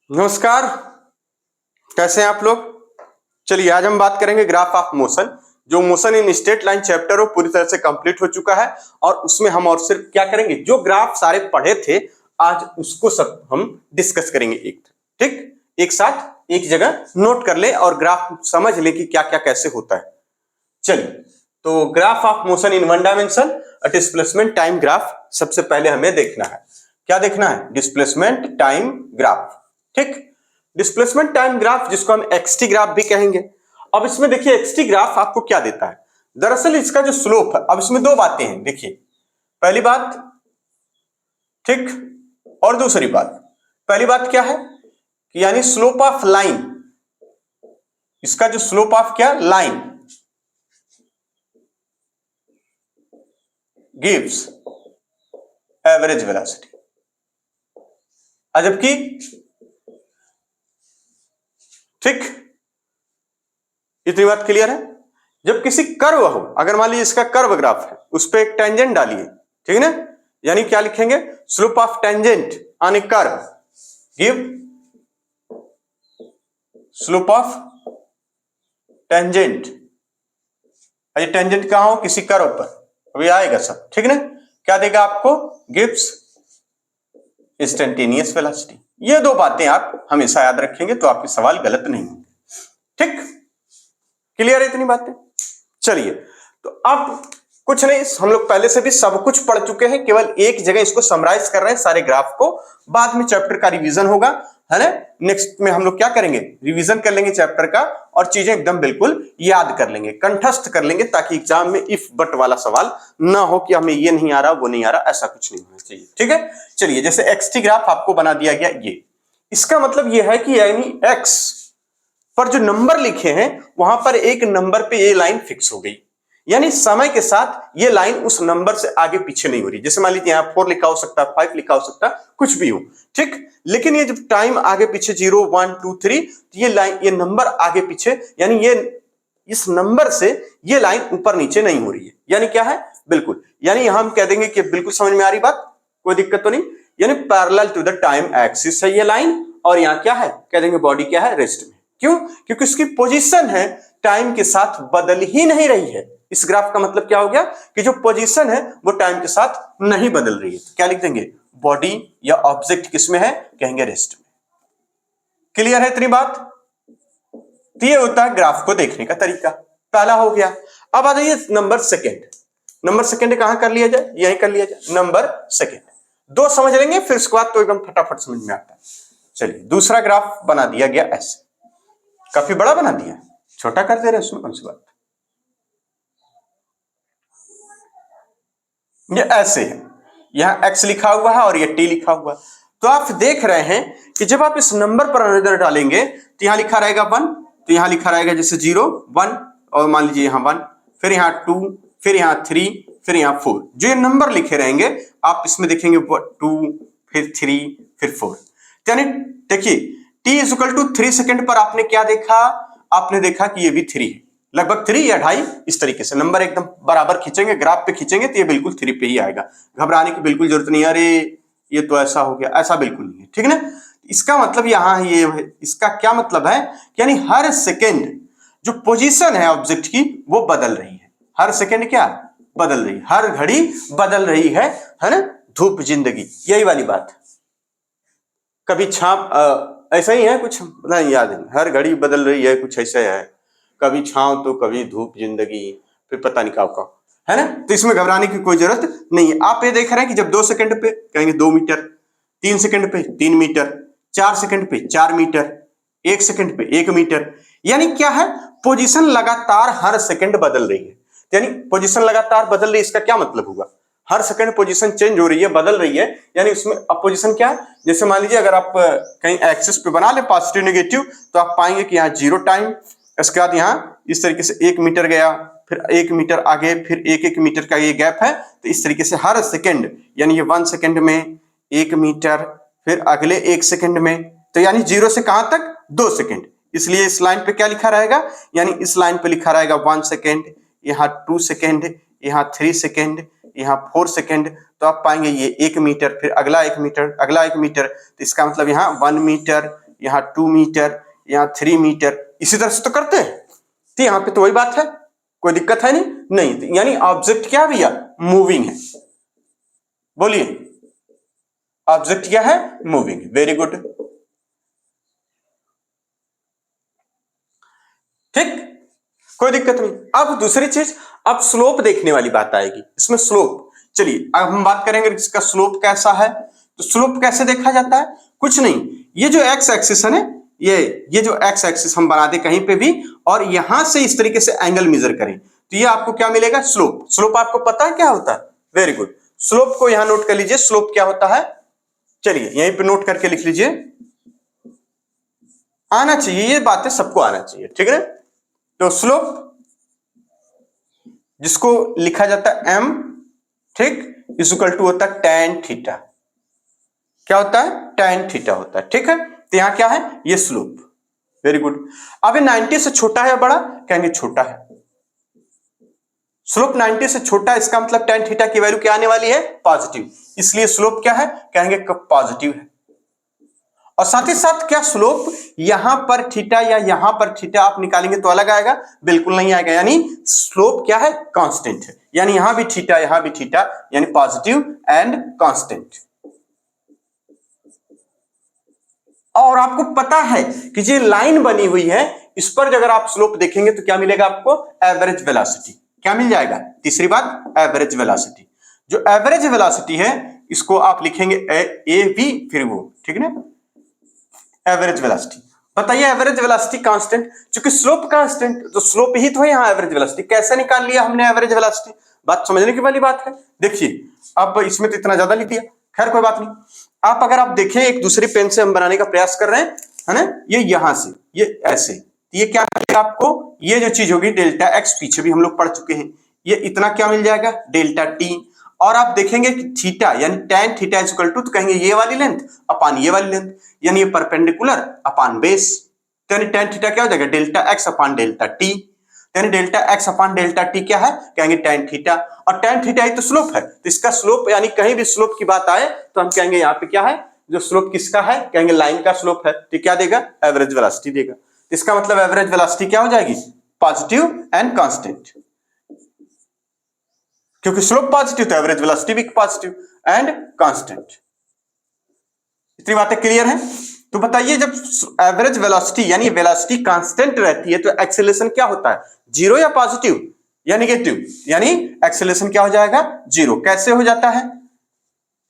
नमस्कार। कैसे हैं आप लोग। चलिए आज हम बात करेंगे ग्राफ ऑफ मोशन। जो motion in straight line chapter वो पूरी तरह से कंप्लीट हो चुका है और उसमें हम और सिर्फ क्या करेंगे, जो ग्राफ सारे पढ़े थे आज उसको सब हम डिस्कस करेंगे। ठीक, एक साथ एक जगह नोट कर ले और ग्राफ समझ ले कि क्या क्या कैसे होता है। चलिए, तो graph of motion in one dimension displacement time graph सबसे पहले हमें देखना है। क्या देखना है? Displacement time graph. ठीक, डिस्प्लेसमेंट टाइम ग्राफ जिसको हम एक्सटी ग्राफ भी कहेंगे। अब इसमें देखिए एक्सटी ग्राफ आपको क्या देता है। दरअसल इसका जो स्लोप है, अब इसमें दो बातें हैं। देखिए पहली बात, ठीक, और दूसरी बात। पहली बात क्या है कि यानी स्लोप ऑफ लाइन, इसका जो स्लोप ऑफ क्या लाइन गिव्स एवरेज वेलोसिटी। जबकि ठीक, इतनी बात क्लियर है। जब किसी कर्व हो, अगर मान लीजिए इसका कर्व ग्राफ है, उस पर एक टेंजेंट डालिए, ठीक है ना, यानी क्या लिखेंगे? Slope of tangent on A curve give slope of tangent. अरे टेंजेंट कहां हो? किसी कर्व पर, अभी आएगा सब, ठीक है ना। क्या देगा आपको? Gives instantaneous velocity. ये दो बातें आप हमेशा याद रखेंगे तो आपके सवाल गलत नहीं होंगे। ठीक, क्लियर है इतनी बातें। चलिए, तो अब कुछ नहीं, हम लोग पहले से भी सब कुछ पढ़ चुके हैं, केवल एक जगह इसको समराइज कर रहे हैं सारे ग्राफ को। बाद में चैप्टर का रिवीजन होगा, है ना। नेक्स्ट में हम लोग क्या करेंगे? रिवीजन कर लेंगे चैप्टर का और चीजें एकदम बिल्कुल याद कर लेंगे, कंठस्थ कर लेंगे, ताकि एग्जाम में इफ बट वाला सवाल ना हो कि हमें ये नहीं आ रहा वो नहीं आ रहा, ऐसा कुछ नहीं होना चाहिए। ठीक है, चलिए, जैसे एक्सटी ग्राफ आपको बना दिया गया, ये इसका मतलब ये है कि यानी एक्स पर जो नंबर लिखे हैं वहां पर एक नंबर पे ये लाइन फिक्स हो गई, यानी समय के साथ ये लाइन उस नंबर से आगे पीछे नहीं हो रही। जैसे मान लीजिए यहां 4 लिखा हो सकता है, 5 लिखा हो सकता है, कुछ भी हो, ठीक। लेकिन ये जब टाइम आगे पीछे 0 1 2 3, तो ये लाइन, ये नंबर आगे पीछे, यानी ये इस नंबर से ये लाइन ऊपर नीचे नहीं हो रही है। यानी क्या है? बिल्कुल, यानी यहां हम कह देंगे कि बिल्कुल समझ में आ रही बात, कोई दिक्कत तो नहीं। यानी parallel to the time axis है ये लाइन, और यहां क्या है? कह देंगे बॉडी क्या है? रेस्ट में। क्यों? क्योंकि उसकी पोजीशन है टाइम के साथ बदल ही नहीं रही है। इस ग्राफ का मतलब क्या हो गया कि जो पोजीशन है वो टाइम के साथ नहीं बदल रही है। तो क्या लिख देंगे? बॉडी या ऑब्जेक्ट किस में है? कहेंगे रेस्ट में। क्लियर है इतनी बात? तो ये होता है ग्राफ को देखने का तरीका, पहला हो गया। अब आ जाइए नंबर सेकेंड। नंबर सेकेंड कहां कर लिया जाए? यहीं कर लिया जाए, नंबर सेकेंड। दो समझ लेंगे, फिर उसके बाद तो एकदम फटाफट समझ में आता है। चलिए, दूसरा ग्राफ बना दिया गया ऐसे, काफी बड़ा बना दिया, छोटा कर दे रहे, उसमें कौन सी बात। ये ऐसे है, यहां x लिखा हुआ है और ये t लिखा हुआ है। तो आप देख रहे हैं कि जब आप इस नंबर पर नजर डालेंगे तो यहां लिखा रहेगा 1, तो यहां लिखा रहेगा जैसे 0 1, और मान लीजिए यहां 1, फिर यहां 2, फिर यहां 3, फिर यहां 4। जो ये नंबर लिखे रहेंगे आप इसमें देखेंगे 2, फिर 3, फिर 4। यानी देखिए t = 3 सेकंड पर आपने क्या देखा? आपने देखा कि ये भी 3 है, लगभग 3 या 2.5, इस तरीके से नंबर एकदम बराबर खींचेंगे, ग्राफ पे खींचेंगे तो ये बिल्कुल 3 पे ही आएगा। घबराने की बिल्कुल जरूरत नहीं है, अरे ये तो ऐसा हो गया, ऐसा बिल्कुल नहीं है, ठीक है ना। इसका मतलब यहां ये, इसका क्या मतलब है? यानी हर सेकेंड जो पोजीशन है ऑब्जेक्ट की वो बदल रही है। हर सेकेंड क्या बदल रही है? हर घड़ी बदल रही है ना। धूप जिंदगी, यही वाली बात। कभी छाप ऐसा ही है कुछ, नहीं याद है, हर घड़ी बदल रही है, कुछ ऐसा है, कभी छांव तो कभी धूप जिंदगी, फिर पता नहीं क्या है ना। तो इसमें घबराने की कोई जरूरत नहीं है। आप ये देख रहे हैं कि जब 2 सेकंड पे कहेंगे 2 मीटर, 3 सेकंड पे 3 मीटर, 4 सेकंड पे 4 मीटर, 1 सेकंड पे 1 मीटर। यानी क्या है? पोजीशन लगातार हर सेकंड बदल रही है। यानी पोजीशन लगातार बदल रही है, इसका क्या मतलब हुआ? हर सेकंड पोजीशन चेंज हो रही है, बदल रही है, यानी उसमें अपोजिशन क्या है? जैसे मान लीजिए अगर आप कहीं एक्सिस पे बना ले पॉजिटिव नेगेटिव, तो आप पाएंगे कि यहाँ 0 टाइम, इसके बाद यहाँ इस तरीके से 1 मीटर गया, फिर 1 मीटर आगे, फिर 1 मीटर का ये गैप है। तो इस तरीके से हर सेकंड, यानी ये 1 सेकंड में 1 मीटर, फिर अगले 1 सेकंड में, तो यानी 0 से कहां तक? 2 सेकंड। इसलिए इस लाइन पे क्या लिखा रहेगा? यानी इस लाइन पे लिखा रहेगा 1 सेकंड, यहाँ 2 सेकंड, यहाँ 3 सेकंड, यहाँ 4 सेकंड। तो आप पाएंगे ये 1 मीटर, फिर अगला 1 मीटर, अगला 1 मीटर। तो इसका मतलब यहाँ 1 मीटर, यहाँ 2 मीटर, यहाँ 3 मीटर, इसी तरह से तो करते हैं। तो यहाँ पे तो वही बात है, कोई दिक्कत है नहीं। यानी ऑब्जेक्ट क्या भैया, मूविंग है। बोलिए, ऑब्जेक्ट क्या है, मूविंग। वेरी गुड, ठीक, कोई दिक्कत नहीं। अब दूसरी चीज, अब स्लोप देखने वाली बात आएगी इसमें। स्लोप, चलिए अब हम बात करेंगे इसका स्लोप कैसा है। तो स्लोप कैसे देखा जाता है, कुछ नहीं, ये जो एक्स एक्सिस है ना, ये जो एक्स एक्सिस हम बना दे कहीं पे भी, और यहां से इस तरीके से एंगल मेजर करें, तो ये आपको क्या मिलेगा, स्लोप। स्लोप आपको पता है क्या होता है, वेरी गुड। स्लोप को यहां नोट कर लीजिए, स्लोप क्या होता है, चलिए यहीं पे नोट करके लिख लीजिए, आना चाहिए, ये बातें सबको आना चाहिए, ठीक है। तो स्लोप जिसको लिखा जाता है एम, ठीक, इज इक्वल टू होता है tan थीटा। क्या होता है, tan थीटा होता है, ठीक है। तो यहां क्या है, ये स्लोप, वेरी गुड। अब ये 90 से छोटा है या बड़ा, कहेंगे छोटा है। स्लोप 90 से छोटा है, इसका मतलब tan थीटा की वैल्यू क्या आने वाली है, पॉजिटिव, इसलिए स्लोप क्या है, कहेंगे पॉजिटिव है। और साथ ही साथ क्या स्लोप यहां पर थीटा या यहां पर थीटा आप निकालेंगे तो अलग आएगा, बिल्कुल नहीं आएगा। यानी स्लोप क्या है, कांस्टेंट है। यानी यहां भी थीटा यहां भी थीटा, यानी पॉजिटिव एंड कांस्टेंट। और आपको पता है कि ये लाइन बनी हुई है, इस पर अगर आप स्लोप देखेंगे तो क्या मिलेगा आपको, एवरेज वेलोसिटी। क्या मिल जाएगा, तीसरी बात, एवरेज वेलोसिटी। जो एवरेज वेलोसिटी है इसको आप लिखेंगे ए बी फिर वो, ठीक है ना, एवरेज वेलोसिटी। बताइए एवरेज वेलोसिटी कांस्टेंट, क्योंकि स्लोप कांस्टेंट, तो स्लोप ही तो है यहाँ एवरेज वेलोसिटी। कैसे निकाल लिया हमने एवरेज वेलोसिटी, बात समझने की वाली बात है। देखिए अब इसमें तो इतना ज्यादा लिख दिया, खैर कोई बात नहीं। आप अगर आप देखें, एक दूसरी पेन से हम बनाने का प्रयास कर रहे हैं, है ना, ये यहां से ये ऐसे, ये क्या करेगा आपको, ये जो चीज होगी डेल्टा एक्स, पीछे भी हम लोग पढ़ चुके हैं, ये इतना क्या मिल जाएगा, डेल्टा टी। और आप देखेंगे कि थीटा यानी tan theta is equal to, तो कहेंगे ये वाली लेंथ अपान ये वाली लेंथ, यानी ये परपेंडिकुलर अपान बेस। तो यानी tan थीटा क्या हो जाएगा, delta X upon delta T. यानी delta X upon delta T क्या है, कहेंगे tan थीटा। और tan थीटा ही तो स्लोप है, तो इसका स्लोप यानी कहीं भी स्लोप की बात आए तो हम कहेंगे यहाँ पे क्या है, जो स्लोप किसका है, कहेंगे लाइन का स्लोप है, तो क्या देगा, एवरेज वेलोसिटी देगा। इसका मतलब एवरेज वेलोसिटी क्या हो जाएगी, पॉजिटिव एंड कांस्टेंट, क्योंकि स्लोप पॉजिटिव तो एवरेज वेलोसिटी भी पॉजिटिव एंड कांस्टेंट। इतनी बातें क्लियर हैं। तो बताइए जब एवरेज वेलोसिटी यानी वेलोसिटी कांस्टेंट रहती है तो एक्सेलरेशन क्या होता है, जीरो या पॉजिटिव या नेगेटिव, यानी एक्सेलरेशन क्या हो जाएगा, जीरो। कैसे हो जाता है,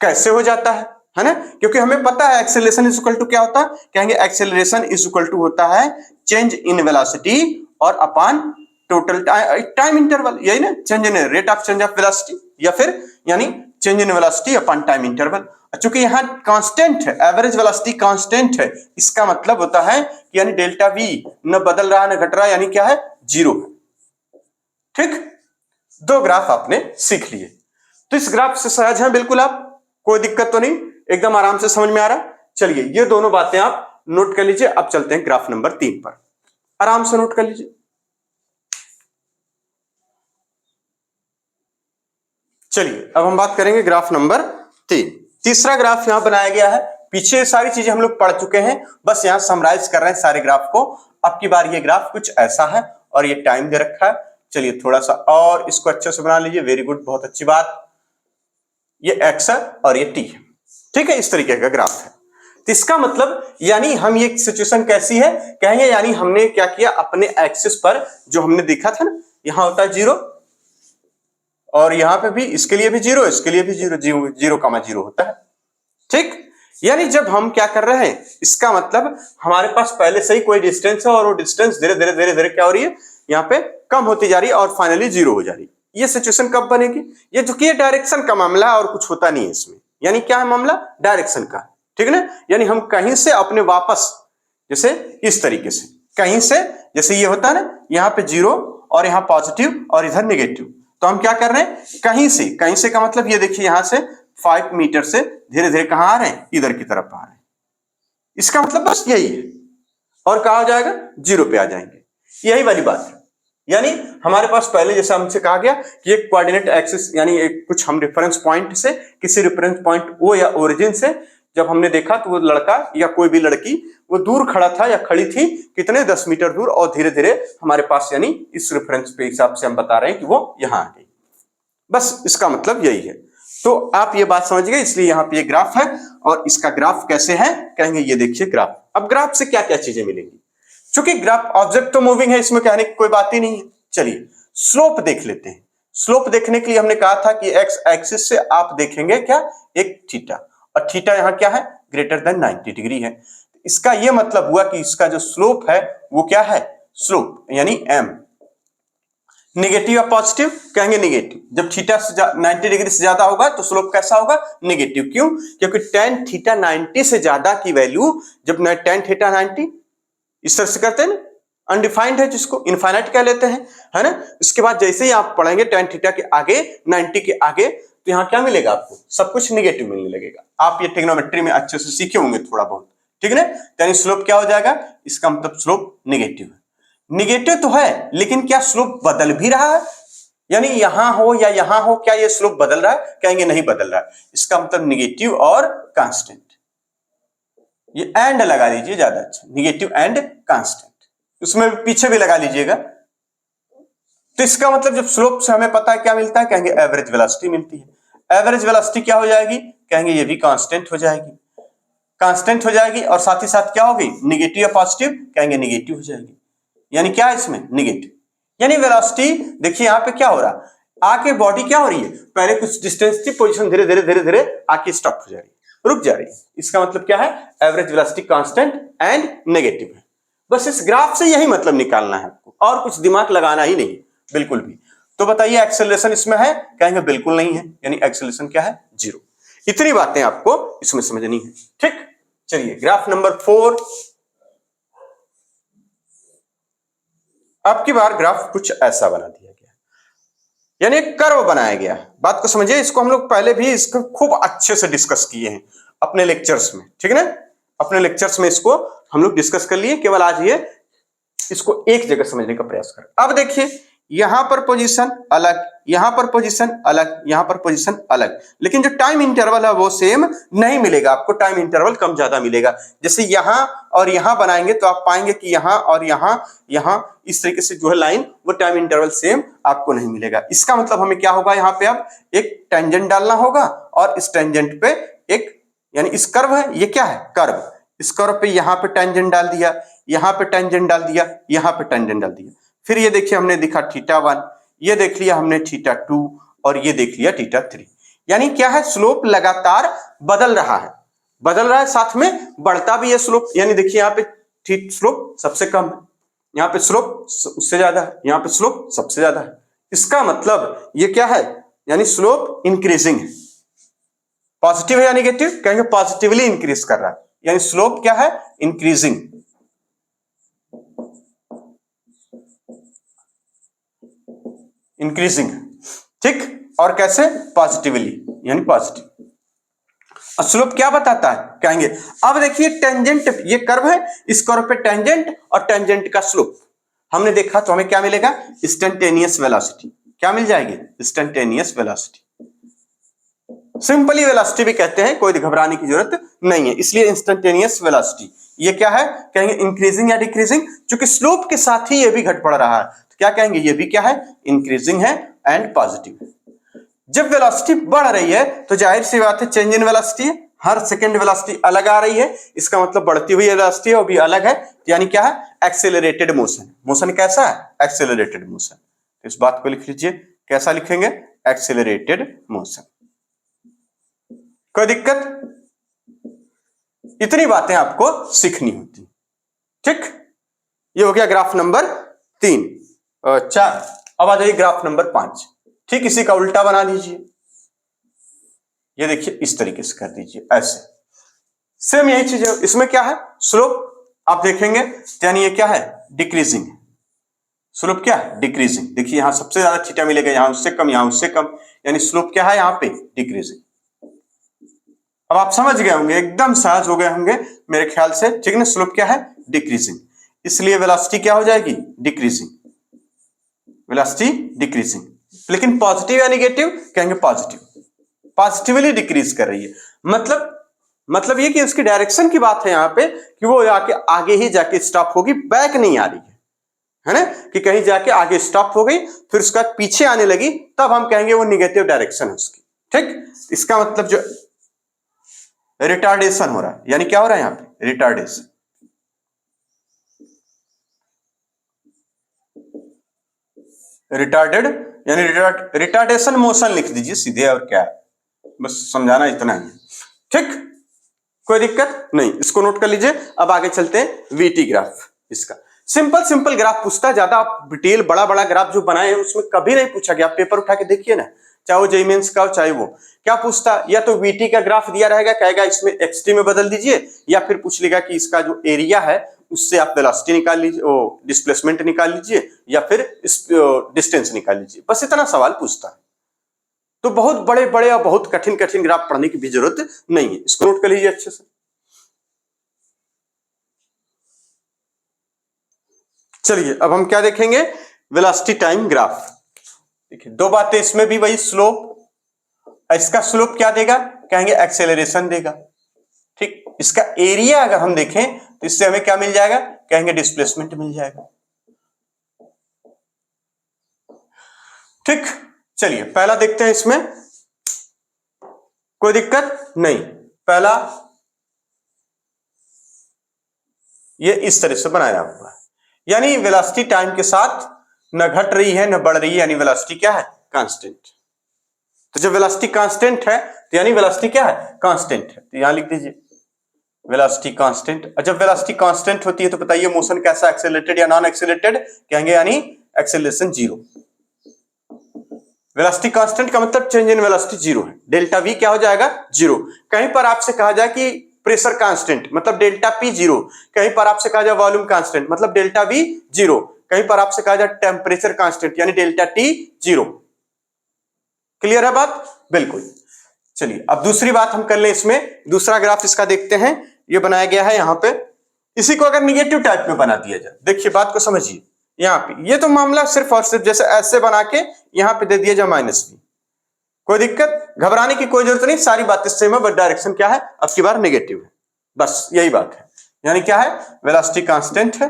कैसे हो जाता है ना, क्योंकि हमें पता है एक्सेलरेशन इज इक्वल टू क्या होता है, कहेंगे एक्सेलरेशन इज इक्वल टू होता है चेंज इन वेलोसिटी और अपान टोटल टाइम इंटरवल, यही ना, change in rate of change of velocity, या फिर यानी change in velocity upon time interval. चूंकि यहां कांस्टेंट है, एवरेज वेलोसिटी कांस्टेंट है, इसका मतलब होता है कि यानी डेल्टा वी न बदल रहा न घट रहा, यानी क्या है, जीरो है। ठीक, दो ग्राफ आपने सीख लिए, तो इस ग्राफ से सहज है बिल्कुल आप, कोई दिक्कत तो नहीं, एकदम आराम से समझ में आ रहा। चलिए ये दोनों बातें आप नोट कर लीजिए। अब चलते हैं ग्राफ नंबर 3 पर, आराम से नोट कर लीजिए। चलिए अब हम बात करेंगे ग्राफ नंबर 3। तीसरा ग्राफ यहां बनाया गया है, पीछे सारी चीजें हम लोग पढ़ चुके हैं, बस यहां समराइज कर रहे हैं सारे ग्राफ को। अब की बार ये ग्राफ कुछ ऐसा है और ये टाइम दे रखा है। चलिए थोड़ा सा और इसको अच्छे से बना लीजिए, वेरी गुड, बहुत अच्छी बात। ये एक्स है और ये टी है, ठीक है, इस तरीके का ग्राफ है। तो इसका मतलब यानी हम ये सिचुएशन कैसी है, कहेंगे यानी हमने क्या किया, अपने एक्सिस पर जो हमने देखा था ना, यहां होता है जीरो और यहां पे भी, इसके लिए भी जीरो, इसके लिए भी जीरो, जीरो कमा जीरो होता है। ठीक, यानी जब हम क्या कर रहे हैं, इसका मतलब हमारे पास पहले से ही कोई डिस्टेंस है और वो डिस्टेंस धीरे धीरे धीरे धीरे क्या हो रही है, यहाँ पे कम होती जा रही है और फाइनली जीरो हो जा रही है। ये सिचुएशन कब बनेगी, ये जो कि डायरेक्शन का मामला है और कुछ होता नहीं है इसमें, यानी क्या है मामला, डायरेक्शन का, ठीक है ना। यानी हम कहीं से अपने वापस, जैसे इस तरीके से कहीं से, जैसे ये होता है ना, यहाँ पे जीरो और यहाँ पॉजिटिव और इधर नेगेटिव, तो हम क्या कर रहे हैं, कहीं से का मतलब ये देखिए यहां से 5 मीटर से धीरे धीरे कहां आ रहे हैं, इधर की तरफ आ रहे हैं। इसका मतलब बस यही है, और कहा जाएगा जीरो पे आ जाएंगे, यही वाली बात है। यानी हमारे पास पहले जैसा हमसे कहा गया कि एक कोऑर्डिनेट एक्सिस यानी एक कुछ हम रेफरेंस पॉइंट से, किसी रेफरेंस पॉइंट ओ या ओरिजिन से जब हमने देखा तो वो लड़का या कोई भी लड़की वो दूर खड़ा था या खड़ी थी कितने 10 मीटर दूर, और धीरे धीरे हमारे पास, यानी इस रेफरेंस पे हिसाब से हम बता रहे हैं कि वो यहां आ गई। बस इसका मतलब यही है। तो आप ये बात समझ गए, इसलिए यहाँ पे ये ग्राफ है। और इसका ग्राफ कैसे है, कहेंगे ये देखिए ग्राफ। अब ग्राफ से क्या क्या चीजें मिलेंगी, चूंकि ग्राफ ऑब्जेक्ट तो मूविंग है, इसमें कहने की कोई बात ही नहीं है। चलिए स्लोप देख लेते हैं। स्लोप देखने के लिए हमने कहा था कि एक्स एक्सिस से आप देखेंगे क्या, एक थीटा, और थीटा यहां क्या है, ग्रेटर देन 90 डिग्री है। इसका यह मतलब हुआ कि इसका जो स्लोप है वो क्या है, स्लोप यानी एम। नेगेटिव या पॉजिटिव, कहेंगे नेगेटिव। जब थीटा 90 डिग्री से ज्यादा होगा तो स्लोप कैसा होगा, नेगेटिव। क्यों, क्योंकि tan थीटा 90 से ज्यादा की वैल्यू, जब tan थीटा 90 इस तरह से करते हैं ना, अनडिफाइंड है जिसको इनफाइनाइट कह लेते हैं, है ना। इसके बाद जैसे ही आप पढ़ेंगे tan थीटा के आगे 90 के आगे, तो यहां क्या मिलेगा आपको, सब कुछ निगेटिव मिलने लगेगा। आप ये ट्रिग्नोमेट्री में अच्छे से सीखे होंगे थोड़ा बहुत, ठीक है ना। यानी स्लोप क्या हो जाएगा, इसका मतलब स्लोप निगेटिव है। निगेटिव तो है, लेकिन क्या स्लोप बदल भी रहा है, यानी यहां हो या यहां हो, क्या ये स्लोप बदल रहा है, कहेंगे नहीं बदल रहा है। इसका मतलब निगेटिव और कांस्टेंट। ये एंड लगा लीजिए ज्यादा अच्छा, निगेटिव एंड कांस्टेंट, उसमें पीछे भी लगा लीजिएगा। तो इसका मतलब जब स्लोप से हमें पता है क्या मिलता है, कहेंगे एवरेज वेलोसिटी मिलती है। एवरेज वेलोसिटी क्या हो जाएगी, कहेंगे ये भी कांस्टेंट हो जाएगी, कांस्टेंट हो जाएगी। और साथ ही साथ क्या होगी, निगेटिव या पॉजिटिव, कहेंगे निगेटिव हो जाएगी। यानी क्या है इसमें, निगेटिव। यानी वेलोसिटी देखिए यहां पे क्या हो रहा है, आके बॉडी क्या हो रही है, पहले कुछ डिस्टेंस थी, पोजीशन धीरे धीरे धीरे धीरे आके स्टॉप हो जा रही है, रुक जा रही है। इसका मतलब क्या है, average velocity constant and negative है। बस इस ग्राफ से यही मतलब निकालना है आपको, और कुछ दिमाग लगाना ही नहीं बिल्कुल भी। तो बताइए एक्सेलरेशन इसमें है, कहेंगे बिल्कुल नहीं है, यानी एक्सेलरेशन क्या है, 0। इतनी बातें आपको इसमें समझनी है, ठीक। चलिए ग्राफ नंबर 4। अब की बार ग्राफ कुछ ऐसा बना दिया गया, यानी एक कर्व बनाया गया। बात को समझिए, इसको हम लोग पहले भी इसको खूब अच्छे से डिस्कस किए हैं अपने लेक्चर्स में, ठीक है ना। अपने लेक्चर्स में इसको हम लोग डिस्कस कर लिए, केवल आज ये इसको एक जगह समझने का प्रयास करें। अब देखिए यहां पर पोजीशन अलग, यहां पर पोजीशन अलग, यहां पर पोजीशन अलग, लेकिन जो टाइम इंटरवल है वो सेम नहीं मिलेगा आपको, टाइम इंटरवल कम ज्यादा मिलेगा। जैसे यहां और यहां बनाएंगे तो आप पाएंगे कि यहां और यहां इस तरीके से जो है लाइन, वो टाइम इंटरवल सेम आपको नहीं मिलेगा। इसका मतलब हमें क्या होगा, यहां पे अब एक टेंजेंट डालना होगा, और इस टेंजेंट पे एक, यानी इस कर्व है, ये क्या है कर्व, इस कर्व पे यहां पे टेंजेंट डाल दिया, यहां पे टेंजेंट डाल दिया, यहां पे टेंजेंट डाल दिया। फिर ये देखिए हमने दिखा θ1, ये देख लिया हमने θ2, और ये देख लिया θ3। यानी क्या है, स्लोप लगातार बदल रहा है, साथ में बढ़ता भी है स्लोप। यानी देखिए यहाँ पे स्लोप सबसे कम है, यहाँ पे स्लोप उससे ज्यादा है, यहाँ पे स्लोप सबसे ज्यादा है। इसका मतलब ये क्या है, यानी स्लोप इंक्रीजिंग है। पॉजिटिव है या निगेटिव, कहेंगे पॉजिटिवली इंक्रीज कर रहा है, यानी स्लोप क्या है, इंक्रीजिंग, इंक्रीजिंग, ठीक। और कैसे, पॉजिटिवली, यानी पॉजिटिव। स्लोप क्या बताता है, कहेंगे अब देखिए टेंजेंट, ये कर्व है, इस कर्व पे टेंजेंट और टेंजेंट का स्लोप हमने देखा, तो हमें क्या मिलेगा, इंस्टेंटेनियस वेलोसिटी। क्या मिल जाएगी, इंस्टेंटेनियस वेलोसिटी। सिंपली वेलोसिटी भी कहते हैं, कोई घबराने की जरूरत नहीं है, इसलिए इंस्टेंटेनियस वेलोसिटी। ये क्या है, कहेंगे इंक्रीजिंग या डिक्रीजिंग, क्योंकि स्लोप के साथ ही ये भी घट पड़ रहा है, तो क्या कहेंगे, ये भी क्या है, इंक्रीजिंग है एंड पॉजिटिव है। जब वेलोसिटी बढ़ रही है तो जाहिर सी बात है चेंज इन वेलोसिटी है, हर सेकंड वेलोसिटी अलग आ रही है, इसका मतलब बढ़ती हुई वेलोसिटी है वो भी अलग है, यानी क्या है, एक्सेलरेटेड मोशन। मोशन कैसा है, एक्सेलरेटेड मोशन। इस बात को लिख लीजिए, कैसा लिखेंगे, एक्सेलरेटेड मोशन। कोई दिक्कत, इतनी बातें आपको सीखनी होती, ठीक। ये हो गया ग्राफ नंबर 3 4। अब आ जाइए ग्राफ नंबर 5, ठीक इसी का उल्टा बना लीजिए। ये देखिए इस तरीके से कर दीजिए, ऐसे सेम यही चीज है। इसमें क्या है, स्लोप आप देखेंगे, यानी ये क्या है, डिक्रीजिंग। स्लोप क्या है, डिक्रीजिंग। देखिए यहां सबसे ज्यादा थीटा मिलेगा, यहां उससे कम, यहां उससे कम, यानी स्लोप क्या है यहां पे, डिक्रीजिंग। अब आप समझ गए होंगे, एकदम सहज हो गए होंगे मेरे ख्याल से, ठीक है ना। स्लोप क्या है, डिक्रीजिंग, इसलिए वेलोसिटी क्या हो जाएगी, डिक्रीजिंग, वेलोसिटी डिक्रीजिंग। लेकिन पॉजिटिव या निगेटिव, कहेंगे पॉजिटिव, पॉजिटिवली डिक्रीज कर रही है। मतलब मतलब ये कि उसकी डायरेक्शन की बात है यहाँ पे कि वो आके आगे ही जाके स्टॉप होगी, बैक नहीं आ रही है ना, कि कहीं जाके आगे स्टॉप हो गई फिर उसका पीछे आने लगी, तब हम कहेंगे वो निगेटिव डायरेक्शन है उसकी। ठीक, इसका मतलब जो रिटार्डेशन हो रहा है, यानी क्या हो रहा है यहाँ पे रिटार्डेशन। रिटार्डेड यानी रिटार्डेशन मोशन लिख दीजिए सीधे, और क्या है, बस समझाना इतना ही है। ठीक, कोई दिक्कत नहीं, इसको नोट कर लीजिए। अब आगे चलते हैं वीटी ग्राफ। इसका सिंपल सिंपल ग्राफ पूछता है, ज्यादा आप डिटेल बड़ा बड़ा ग्राफ जो बनाए हैं उसमें कभी नहीं पूछा गया। आप पेपर उठा के देखिए ना, चाहे वो जेईई मेंस का हो चाहे वो, क्या पूछता, या तो वीटी का ग्राफ दिया रहेगा, कहेगा इसमें एक्सटी में बदल दीजिए, या फिर पूछ लेगा कि इसका जो एरिया है उससे आप वेलोसिटी निकाल लीजिए, वो डिस्प्लेसमेंट निकाल लीजिए, या फिर डिस्टेंस निकाल लीजिए, बस इतना सवाल पूछता है। तो बहुत बड़े बड़े और बहुत कठिन कठिन ग्राफ पढ़ने की भी जरूरत नहीं है, इसको नोट कर लीजिए अच्छे से। चलिए अब हम क्या देखेंगे, वेलोसिटी टाइम ग्राफ। देखिए दो बातें इसमें भी, वही स्लोप, इसका स्लोप क्या देगा, कहेंगे एक्सेलरेशन देगा। ठीक, इसका एरिया अगर हम देखें तो इससे हमें क्या मिल जाएगा, कहेंगे डिस्प्लेसमेंट मिल जाएगा। ठीक, चलिए पहला देखते हैं, इसमें कोई दिक्कत नहीं। पहला ये इस तरह से बनाया हुआ है, यानी वेलोसिटी टाइम के साथ न घट रही है न बढ़ रही है, यानी वेलोसिटी क्या है, कांस्टेंट। तो जब वेलोसिटी कांस्टेंट है तो यानी वेलोसिटी क्या है, कांस्टेंट है, तो यहां लिख दीजिए वेलोसिटी कांस्टेंट। और जब वेलोसिटी कांस्टेंट होती है तो बताइए मोशन कैसा, एक्सेलरेटेड या नॉन एक्सेलरेटेड, कहेंगे यानी एक्सेलरेशन जीरो। वेलोसिटी कांस्टेंट का मतलब चेंज इन वेलोसिटी जीरो है, डेल्टा वी क्या हो जाएगा, जीरो। कहीं पर आपसे कहा जाए कि प्रेशर कांस्टेंट मतलब डेल्टा पी जीरो, कहीं पर आपसे कहा जाए वॉल्यूम कांस्टेंट मतलब डेल्टा वी जीरो, कहीं पर आपसे कहा जाए टेम्परेचर कांस्टेंट यानी डेल्टा टी जीरो। क्लियर है बात, बिल्कुल। चलिए अब दूसरी बात हम कर लें, इसमें दूसरा ग्राफ इसका देखते हैं। ये बनाया गया है यहां पे, इसी को अगर निगेटिव टाइप में बना दिया जाए, देखिए बात को समझिए, यहाँ पे ये तो मामला सिर्फ और सिर्फ जैसे ऐसे बना के यहां पे दे दिया जाए माइनस बी, कोई दिक्कत, घबराने की कोई जरूरत नहीं, सारी बातें सेम है, बट डायरेक्शन क्या है, अब की बार नेगेटिव है, बस यही बात है। यानी क्या है, वेलोसिटी कांस्टेंट है,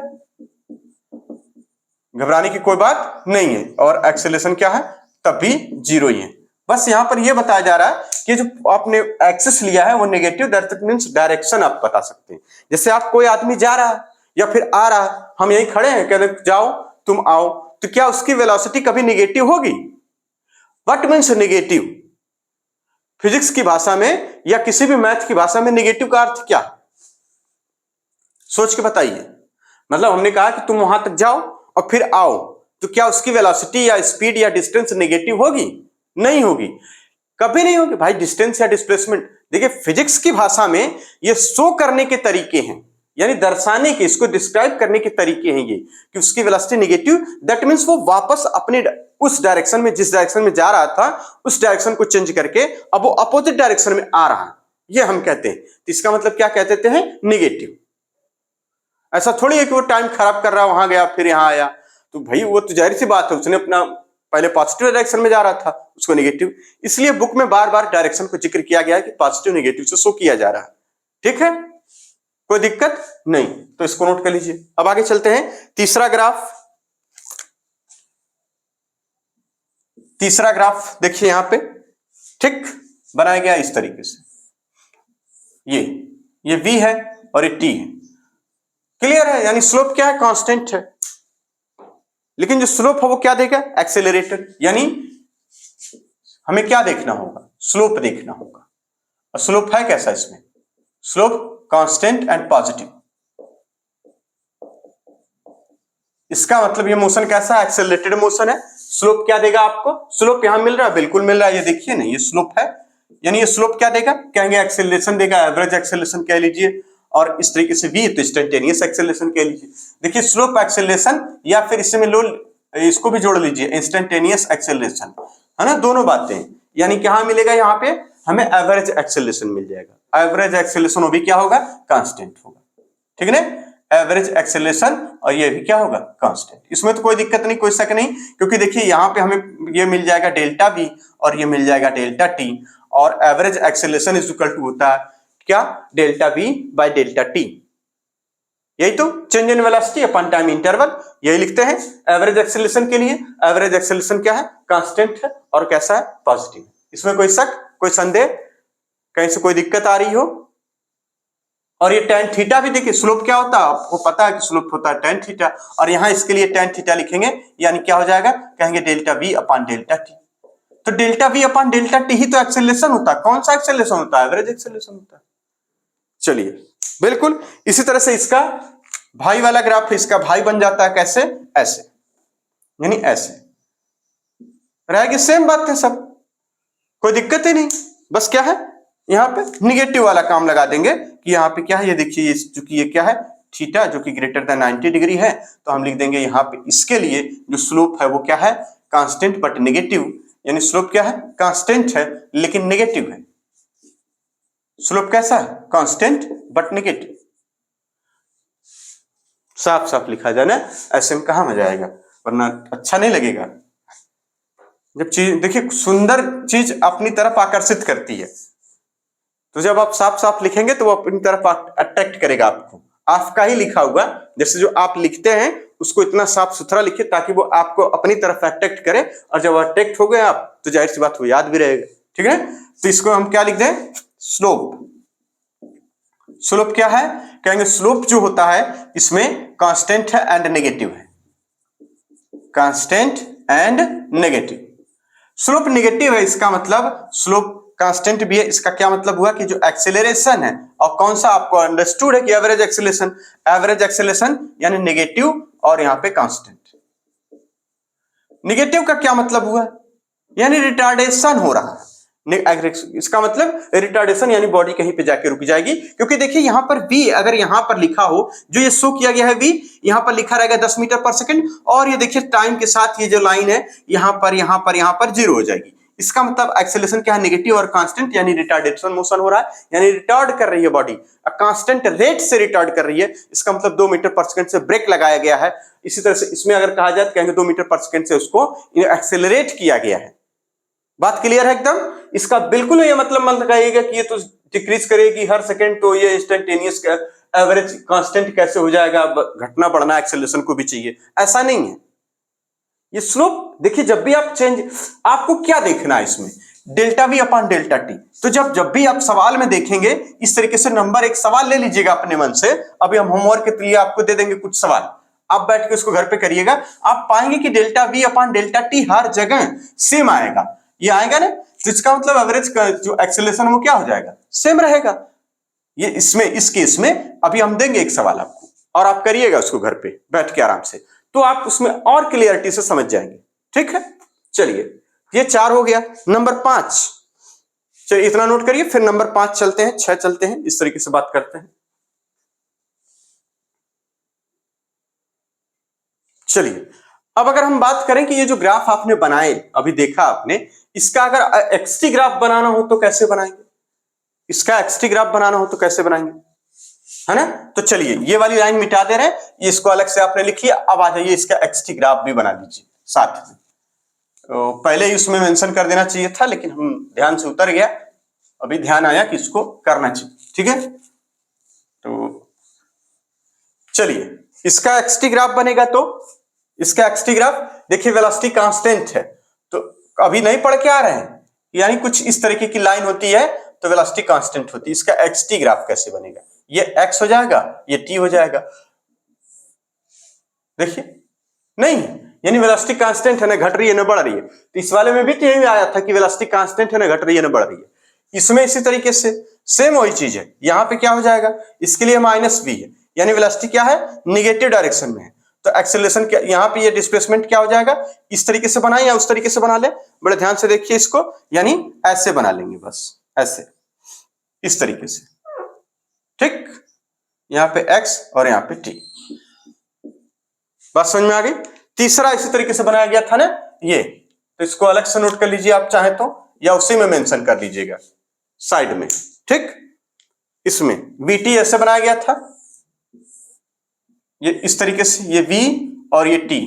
घबराने की कोई बात नहीं है, और एक्सेलरेशन क्या है, तब भी जीरो ही है। बस यहां पर यह बताया जा रहा है कि जो आपने एक्सिस लिया है वो नेगेटिव, दैट मींस डायरेक्शन आप बता सकते हैं। जैसे आप कोई आदमी जा रहा है या फिर आ रहा है, हम यही खड़े हैं, कहते जाओ तुम आओ, तो क्या उसकी वेलोसिटी कभी नेगेटिव होगी, व्हाट मींस नेगेटिव, फिजिक्स की भाषा में या किसी भी मैथ की भाषा में नेगेटिव का अर्थ क्या, सोच के बताइए। मतलब हमने कहा कि तुम वहां तक जाओ और फिर आओ, तो क्या उसकी वेलोसिटी या स्पीड या डिस्टेंस नेगेटिव होगी, नहीं होगी, कभी नहीं होगी भाई। डिस्टेंस या डिस्प्लेसमेंट, देखिए फिजिक्स की भाषा में ये शो करने के तरीके हैं, यानी दर्शाने के, इसको डिस्क्राइब करने के तरीके हैं ये, कि उसकी वेलोसिटी नेगेटिव, दैट मींस वो वापस अपने उस डायरेक्शन में, जिस डायरेक्शन में जा रहा था उस डायरेक्शन को चेंज करके अब वो अपोजिट डायरेक्शन में आ रहा है, ये हम कहते हैं। तो इसका मतलब क्या कह देते हैं, नेगेटिव। ऐसा थोड़ी है कि वो टाइम खराब कर रहा है, वहां गया फिर यहां आया, तो भाई वो तो जाहिर सी बात है, उसने अपना पहले पॉजिटिव डायरेक्शन में जा रहा था, उसको नेगेटिव, इसलिए बुक में बार बार डायरेक्शन को जिक्र किया गया है कि पॉजिटिव नेगेटिव से शो किया जा रहा है। ठीक है, कोई दिक्कत नहीं, तो इसको नोट कर लीजिए। अब आगे चलते हैं, तीसरा ग्राफ। तीसरा ग्राफ देखिए यहां पे, ठीक बनाया गया इस तरीके से, ये v है और ये t है, क्लियर है, यानी स्लोप क्या है, कांस्टेंट है, लेकिन जो स्लोप है वो क्या देगा, एक्सेलरेटेड, यानी हमें क्या देखना होगा, स्लोप देखना होगा। और स्लोप है कैसा इसमें, स्लोप कांस्टेंट एंड पॉजिटिव। इसका मतलब ये मोशन कैसा है, एक्सेलरेटेड मोशन है। स्लोप क्या देगा आपको, स्लोप यहां मिल रहा है, बिल्कुल मिल रहा है, ये देखिए ना, ये स्लोप है, यानी ये स्लोप क्या देगा, कहेंगे एक्सेलरेशन देगा, एवरेज एक्सेलरेशन कह लीजिए, और इस तरीके से v तो इंस्टेंटेनियस एक्सेलरेशन कह लीजिए। देखिए स्लोप एक्सेलरेशन, या फिर इसमें लो इसको भी जोड़ लीजिए, इंस्टेंटेनियस एक्सेलरेशन, है ना, दोनों बातें, यानी क्या मिलेगा, यहाँ पे हमें एवरेज एक्सेलरेशन मिल जाएगा। एवरेज एक्सेलरेशन वो भी क्या होगा, कांस्टेंट होगा, ठीक है ना, एवरेज एक्सेलरेशन, और ये भी क्या होगा, कांस्टेंट। इसमें तो कोई दिक्कत नहीं, कोई शक नहीं, क्योंकि देखिए यहाँ पे हमें ये मिल जाएगा डेल्टा v और ये मिल जाएगा डेल्टा t, और average acceleration is equal to होता है क्या, delta v by delta t. यही तो change in velocity upon time interval, यही लिखते हैं एवरेज एक्सेलरेशन के लिए। एवरेज एक्सेलरेशन क्या है, कांस्टेंट है और कैसा है, पॉजिटिव। इसमें कोई शक, कोई संदेह, कहीं से कोई दिक्कत आ रही हो? और ये tan थीटा भी देखिए, स्लोप क्या होता है आपको पता है कि स्लोप होता है tan थीटा, और यहां इसके लिए tan थीटा लिखेंगे, यानी क्या हो जाएगा, कहेंगे delta V upon delta T. तो delta V upon delta T ही तो एक्सेलरेशन होता है। कौन सा एक्सेलरेशन होता है, एवरेज एक्सेलरेशन होता है। चलिए बिल्कुल इसी तरह से इसका भाई वाला ग्राफ, इसका भाई बन जाता है कैसे, ऐसे, यानी ऐसे रहेगी। सेम बात है सब, कोई दिक्कत ही नहीं। बस क्या है, यहां पे निगेटिव वाला काम लगा देंगे कि यहाँ पे क्या है, ये देखिए चूंकि ये क्या है, थीटा जो कि ग्रेटर देन 90 डिग्री है, तो हम लिख देंगे यहाँ पे इसके लिए जो स्लोप है वो क्या है, कांस्टेंट बट नेगेटिव। यानी स्लोप क्या है, कांस्टेंट है लेकिन नेगेटिव है। स्लोप कैसा है, कांस्टेंट बट नेगेटिव। साफ साफ लिखा जाए ना, ऐसे में कहां मजा आएगा, वरना अच्छा नहीं लगेगा। जब चीज देखिए, सुंदर चीज अपनी तरफ आकर्षित करती है, तो जब आप साफ साफ लिखेंगे तो वो अपनी तरफ अट्रैक्ट करेगा आपको। आपका ही लिखा हुआ, जैसे जो आप लिखते हैं उसको इतना साफ सुथरा लिखिए ताकि वो आपको अपनी तरफ अट्रैक्ट करे, और जब अट्रैक्ट हो गए आप तो जाहिर सी बात वो याद भी रहेगा। ठीक है, तो इसको हम क्या लिख दें, स्लोप। स्लोप क्या है, कहेंगे स्लोप जो होता है इसमें कांस्टेंट है एंड नेगेटिव है, constant and negative. Slope negative है, इसका मतलब स्लोप कांस्टेंट भी है, इसका क्या मतलब हुआ कि जो एक्सेलरेशन है, और कौन सा आपको अंडरस्टूड है कि एवरेज एक्सेलरेशन, एवरेज एक्सेलरेशन यानी नेगेटिव, और यहां पे कांस्टेंट। नेगेटिव का क्या मतलब हुआ, यानी रिटार्डेशन हो रहा है। इसका मतलब रिटार्डेशन यानी बॉडी कहीं पे जाके रुक जाएगी, क्योंकि देखिए यहां पर v अगर यहां पर लिखा हो, जो ये शो किया गया है v, यहां पर लिखा रहेगा 10 मीटर पर सेकंड, और ये देखिए टाइम के साथ ये जो लाइन है यहां पर जीरो हो जाएगी। इसका मतलब एक्सेलरेशन क्या है, नेगेटिव और कांस्टेंट, यानी रिटार्डेशन मोशन हो रहा है, यानी रिटार्ड कर रही है बॉडी, कांस्टेंट रेट से रिटार्ड कर रही है। इसका मतलब 2 मीटर पर सेकंड से ब्रेक लगाया गया है। इसी तरह से इसमें अगर कहा जाए तो कहेंगे 2 मीटर पर सेकंड से उसको एक्सेलरेट किया गया है। बात क्लियर है एकदम। इसका बिल्कुल ये मतलब मत लगाइएगा कि ये तो डिक्रीज करेगी हर सेकंड, तो ये इंस्टेंटेनियस एवरेज कांस्टेंट कैसे हो जाएगा, घटना बढ़ना एक्सेलरेशन को भी चाहिए, ऐसा नहीं है। ये स्लोप देखिए, जब भी आप चेंज, आपको क्या देखना है इसमें, delta V upon delta T. तो जब भी आप सवाल में देखेंगे इस तरीके से, नंबर एक सवाल ले लीजिएगा अपने मन से। अभी हम होमवर्क के लिए आपको दे देंगे कुछ सवाल, आप बैठ के उसको घर पे करिएगा, आप पाएंगे कि delta V upon delta T हर जगह सेम आएगा। ये आएगा ना, तो इसका मतलब एवरेज का जो एक्सेलरेशन वो क्या हो जाएगा, सेम रहेगा। ये इसमें इस केस में अभी हम देंगे एक सवाल आपको, और आप करिएगा उसको घर पे बैठ के आराम से, तो आप उसमें और क्लियरिटी से समझ जाएंगे। ठीक है, चलिए ये 4 हो गया। नंबर 5, चलिए इतना नोट करिए, फिर नंबर 5 चलते हैं, 6 चलते हैं, इस तरीके से बात करते हैं। चलिए अब अगर हम बात करें कि ये जो ग्राफ आपने बनाए, अभी देखा आपने, इसका अगर एक्सटी ग्राफ बनाना हो तो कैसे बनाएंगे, इसका एक्सटी ग्राफ बनाना हो तो कैसे बनाएंगे, है ना। तो चलिए ये वाली लाइन मिटा दे रहे हैं, इसको अलग से आपने लिखिए। अब आ जाइए इसका एक्सटी ग्राफ भी बना लीजिए साथ में। तो पहले ही उसमें मेंशन कर देना चाहिए था, लेकिन हम ध्यान से उतर गया, अभी ध्यान आया कि इसको करना चाहिए। ठीक है, तो चलिए इसका एक्सटी ग्राफ बनेगा, तो इसका एक्सटी ग्राफ देखिए, वेलोसिटी कांस्टेंट है, तो अभी नहीं पढ़ के आ रहे हैं, यानी कुछ इस तरीके की लाइन होती है तो वेलोसिटी कांस्टेंट होती है। इसका एक्सटी ग्राफ कैसे बनेगा, ये एक्स हो जाएगा, ये टी हो जाएगा। देखिए नहीं, यानी वेलोसिटी कांस्टेंट है ना, घट रही है ना बढ़ रही है। तो इस वाले में भी यही आया था कि वेलोसिटी कांस्टेंट है ना, घट रही है ना बढ़ रही है। इसमें इसी तरीके से सेम वही चीज है। यहां पे क्या हो जाएगा, इसके लिए माइनस v है, यानी वेलोसिटी क्या है, निगेटिव डायरेक्शन में है। तो एक्सेलरेशन क्या, यहां पे ये डिस्प्लेसमेंट क्या हो जाएगा, इस तरीके से बनाए या उस तरीके से बना ले, बड़े ध्यान से देखिए इसको, यानी ऐसे बना लेंगे, बस ऐसे, इस तरीके से। ठीक, यहां पे x और यहां पे t, बात समझ में आ गई। तीसरा इसी तरीके से बनाया गया था ना ये, तो इसको अलग से नोट कर लीजिए आप चाहे तो, या उसी में मेंशन कर लीजिएगा साइड में। ठीक, इसमें bt ऐसे बनाया गया था, ये इस तरीके से, ये v और ये t।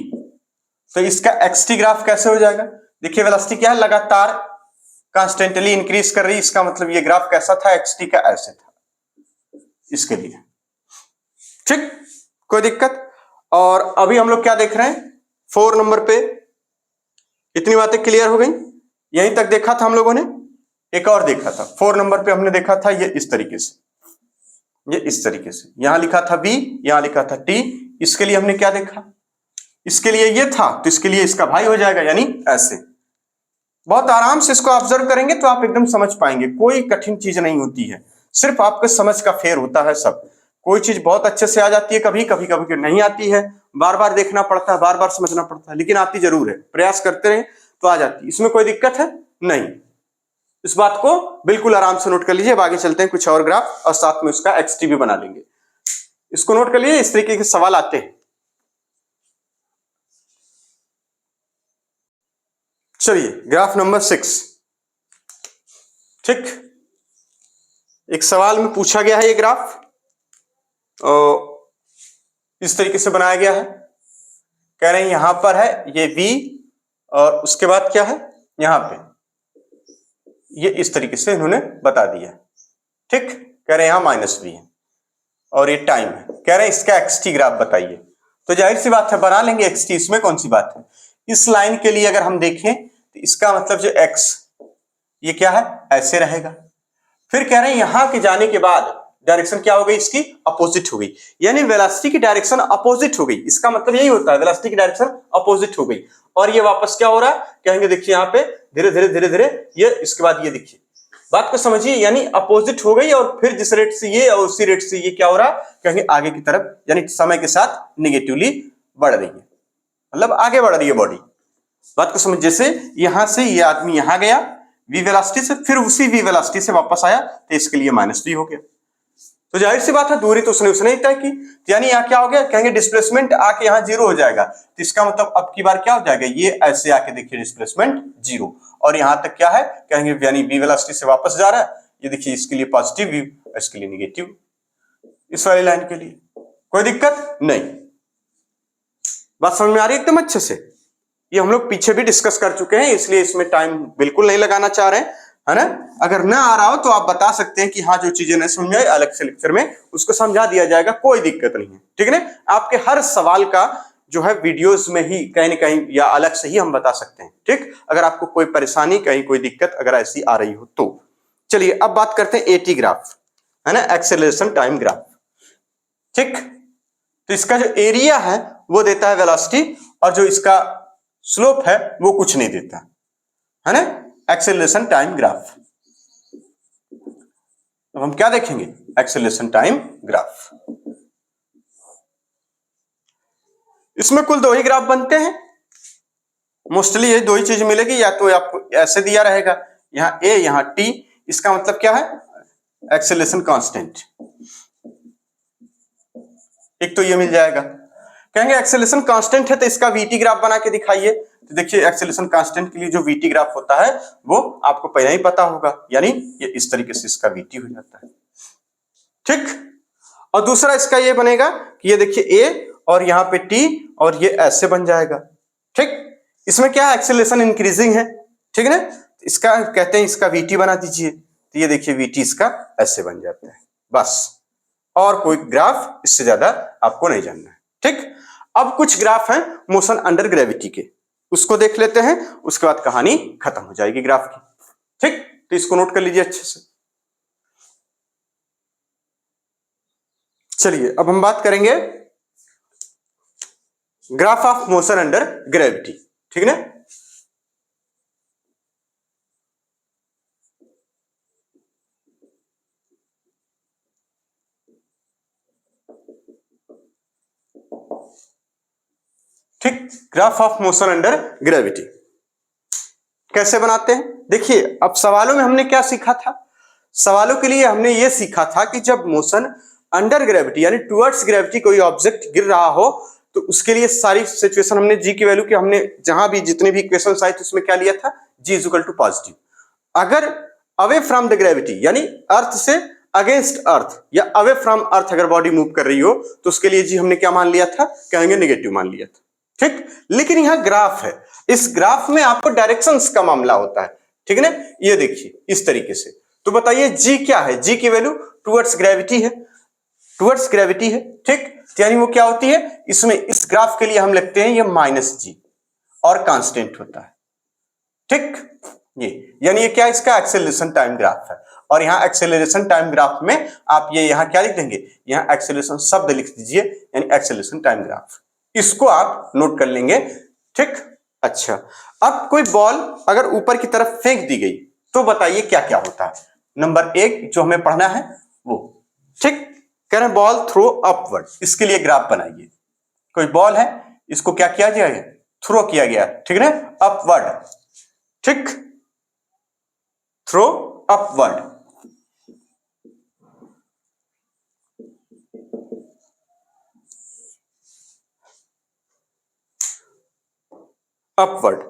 तो इसका xt ग्राफ कैसे हो जाएगा, देखिए वेलोसिटी क्या है, लगातार कांस्टेंटली इंक्रीज कर रही है, इसका मतलब ये ग्राफ कैसा था, xt का ऐसे था। इसके लिए। ठीक, कोई दिक्कत? और अभी हम लोग क्या देख रहे हैं 4 नंबर पे, इतनी बातें क्लियर हो गई? यहीं तक देखा था हम लोगों ने। एक और देखा था 4 नंबर पे, हमने देखा था ये इस तरीके से, ये इस तरीके से, यहां लिखा था बी, यहां लिखा था टी। इसके लिए हमने क्या देखा, इसके लिए ये था तो इसके लिए इसका भाई हो जाएगा, यानी ऐसे। बहुत आराम से इसको ऑब्जर्व करेंगे तो आप एकदम समझ पाएंगे, कोई कठिन चीज नहीं होती है, सिर्फ आपके समझ का फेर होता है सब। कोई चीज बहुत अच्छे से आ जाती है, कभी कभी कभी नहीं आती है, बार बार देखना पड़ता है, बार बार समझना पड़ता है, लेकिन आती जरूर है, प्रयास करते रहे तो आ जाती है। इसमें कोई दिक्कत है नहीं, इस बात को बिल्कुल आराम से नोट कर लीजिए। अब आगे चलते हैं कुछ और ग्राफ और साथ में उसका एक्सटी भी बना लेंगे। इसको नोट कर लीजिए, इस तरीके के सवाल आते हैं। चलिए ग्राफ नंबर 6। ठीक, एक सवाल में पूछा गया है ये ग्राफ, और इस तरीके से बनाया गया है। कह रहे हैं यहां पर है ये v, और उसके बाद क्या है यहां पे, ये इस तरीके से इन्होंने बता दिया। ठीक, कह रहे हैं यहां -v है और ये टाइम है। कह रहे हैं इसका xt ग्राफ बताइए। तो जाहिर सी बात है बना लेंगे xt, इसमें कौन सी बात है। इस लाइन के लिए अगर हम देखें तो इसका मतलब जो x, ये क्या है ऐसे रहेगा। फिर कह रहे हैं यहां के जाने के बाद डायरेक्शन क्या हो गई, इसकी अपोजिट हो गई, यानी वेलोसिटी की डायरेक्शन अपोजिट हो गई। इसका मतलब यही होता है, वेलोसिटी की डायरेक्शन अपोजिट हो गई। और ये वापस क्या हो रहा है, कहेंगे देखिए यहां पे धीरे धीरे धीरे धीरे ये, इसके बाद ये देखिए, बात को समझिए, यानी अपोजिट हो गई। और फिर जिस रेट से ये और उसी रेट से ये क्या हो रहा, कहेंगे आगे की तरफ, यानी समय के साथ निगेटिवली बढ़ रही है, मतलब आगे बढ़ रही है बॉडी। बात को समझ, जैसे यहां से ये आदमी यहां गया v वेलोसिटी से, फिर उसी v वेलोसिटी से वापस आया, तो इसके लिए -v हो गया। तो जाहिर सी बात है दूरी तो उसने ही तय की, यानी यहाँ क्या हो गया, कहेंगे डिस्प्लेसमेंट आके यहाँ 0 हो जाएगा। तो इसका मतलब अब की बार क्या हो जाएगा, ये ऐसे आके देखिए डिस्प्लेसमेंट 0, और यहां तक क्या है, कहेंगे यानी v वेलोसिटी से वापस जा रहा है। ये देखिए इसके लिए पॉजिटिव v, इसके लिए निगेटिव, इस वाली लाइन के लिए कोई दिक्कत नहीं। बात समझ में आ रही है एकदम अच्छे से। ये हम लोग पीछे भी डिस्कस कर चुके हैं, इसलिए इसमें टाइम बिल्कुल नहीं लगाना चाह रहे हैं, है ना। अगर ना आ रहा हो तो आप बता सकते हैं कि हाँ जो चीजें नहीं समझ आए अलग से लेक्चर में उसको समझा दिया जाएगा, कोई दिक्कत नहीं है, ठीक है ना। आपके हर सवाल का जो है वीडियोस में ही कहीं ना कहीं या अलग से ही हम बता सकते हैं, ठीक। अगर आपको कोई परेशानी, कहीं कोई दिक्कत अगर ऐसी आ रही हो तो। चलिए अब बात करते हैं एटी ग्राफ, है ना, एक्सेलरेशन टाइम ग्राफ। ठीक, तो इसका जो एरिया है वो देता है वेलोसिटी, और जो इसका स्लोप है वो कुछ नहीं देता, है ना, एक्सेलरेशन टाइम ग्राफ। अब हम क्या देखेंगे, एक्सेलरेशन टाइम ग्राफ। इसमें कुल 2 ही ग्राफ बनते हैं, मोस्टली ये 2 ही चीज मिलेगी, या तो आपको ऐसे दिया रहेगा यहां a यहां t, इसका मतलब क्या है एक्सेलरेशन कांस्टेंट, एक तो ये मिल जाएगा। कहेंगे एक्सेलरेशन कांस्टेंट है तो इसका vt ग्राफ बना के दिखाइए। तो देखिए एक्सेलरेशन कांस्टेंट के लिए जो vt ग्राफ होता है वो आपको पहले ही पता होगा, यानी ये इस तरीके से इसका vt हो जाता है, ठीक। और दूसरा इसका ये बनेगा कि ये देखिए a और यहाँ पे t, और ये ऐसे बन जाएगा, ठीक। इसमें क्या है, एक्सेलरेशन इंक्रीजिंग है, ठीक है ना। इसका कहते हैं इसका vt बना दीजिए, तो ये देखिए vt इसका ऐसे बन जाता है, बस। और कोई ग्राफ इससे ज्यादा आपको नहीं जानना है, ठीक। अब कुछ ग्राफ हैं मोशन अंडर ग्रेविटी के, उसको देख लेते हैं, उसके बाद कहानी खत्म हो जाएगी ग्राफ की, ठीक। तो इसको नोट कर लीजिए अच्छे से। चलिए अब हम बात करेंगे graph of motion under gravity, ठीक है ना। ठीक, graph of motion under gravity कैसे बनाते हैं, देखिए। अब सवालों में हमने क्या सीखा था, सवालों के लिए हमने यह सीखा था कि जब मोशन अंडर ग्रेविटी यानी टुवर्ड्स ग्रेविटी कोई ऑब्जेक्ट गिर रहा हो तो उसके लिए सारी सिचुएशन हमने जी की वैल्यू की, हमने जहां भी जितने भी इक्वेशंस आई थी उसमें क्या लिया था, जी इज इक्वल टू पॉजिटिव। अगर अवे फ्रॉम द ग्रेविटी यानी अर्थ से अगेंस्ट अर्थ या अवे फ्रॉम अर्थ अगर बॉडी मूव कर रही हो तो उसके लिए जी हमने क्या मान लिया था, कहेंगे नेगेटिव मान लिया था, ठीक। लेकिन यहां ग्राफ है, इस ग्राफ में आपको डायरेक्शंस का मामला होता है, ठीक है ना। ये देखिए इस तरीके से, तो बताइए जी क्या है, जी की वैल्यू टुवर्ड्स ग्रेविटी है, टुवर्ड्स ग्रेविटी है, ठीक। यानी वो क्या होती है, इसमें इस ग्राफ के लिए हम लिखते हैं ये -g और कांस्टेंट होता है, ठीक। ये यानी ये क्या, इसका एक्सेलरेशन टाइम ग्राफ है। और यहाँ एक्सेलरेशन टाइम ग्राफ में आप ये यहाँ क्या लिख देंगे, यहाँ एक्सेलरेशन शब्द लिख दीजिए, यानी एक्सेलरेशन टाइम ग्राफ, इसको आप नोट कर लेंगे, ठीक। अच्छा, अब कोई बॉल अगर ऊपर की तरफ फेंक दी गई तो बताइए क्या क्या होता है। नंबर 1 जो हमें पढ़ना है वो, ठीक। कह रहे हैं बॉल थ्रो अपवर्ड, इसके लिए ग्राफ बनाइए। कोई बॉल है, इसको क्या किया गया है, थ्रो किया गया, ठीक है, अपवर्ड, ठीक, थ्रो अपवर्ड। अपवर्ड,